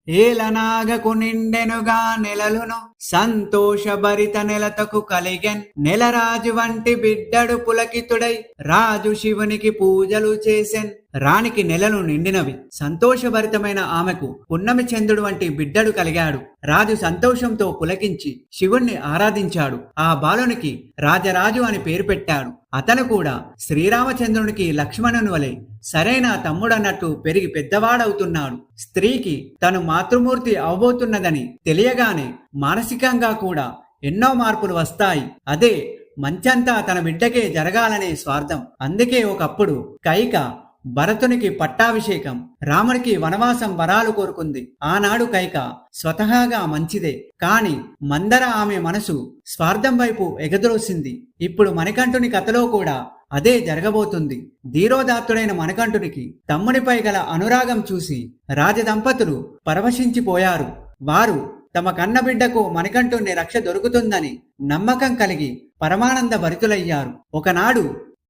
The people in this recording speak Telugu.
ఏలనాగకు నిండెనుగా నెలలును సంతోషభరిత నెలతకు కలిగెన్. నెలరాజు వంటి బిడ్డడు పులకితుడై రాజు శివునికి పూజలు చేసెన్. రాణికి నెలలు నిండినవి. సంతోషభరితమైన ఆమెకు పున్నమి చంద్రుడు వంటి బిడ్డడు కలిగాడు. రాజు సంతోషంతో పులకించి శివుణ్ణి ఆరాధించాడు. ఆ బాలునికి రాజరాజు అని పేరు పెట్టాడు. అతను కూడా శ్రీరామచంద్రునికి లక్ష్మణుని వలె సరైన తమ్ముడన్నట్టు పెరిగి పెద్దవాడవుతున్నాడు. స్త్రీకి తను మాతృమూర్తి అవబోతున్నదని తెలియగానే మానసికంగా కూడా ఎన్నో మార్పులు వస్తాయి. అదే మంచంతా తన బిడ్డకే జరగాలనే స్వార్థం. అందుకే ఒకప్పుడు కైక భరతునికి పట్టాభిషేకం, రామునికి వనవాసం వరాలు కోరుకుంది. ఆనాడు కైక స్వతహాగా మంచిదే, కాని మందర ఆమె మనసు స్వార్థం వైపు ఎగద్రోసింది. ఇప్పుడు మణికంఠుని కథలో కూడా అదే జరగబోతుంది. ధీరోదాత్తుడైన మణికంఠునికి తమ్మునిపై గల అనురాగం చూసి రాజదంపతులు పరవశించిపోయారు. వారు తమ కన్నబిడ్డకు మణికంఠుని రక్ష దొరుకుతుందని నమ్మకం కలిగి పరమానంద భరితులయ్యారు. ఒకనాడు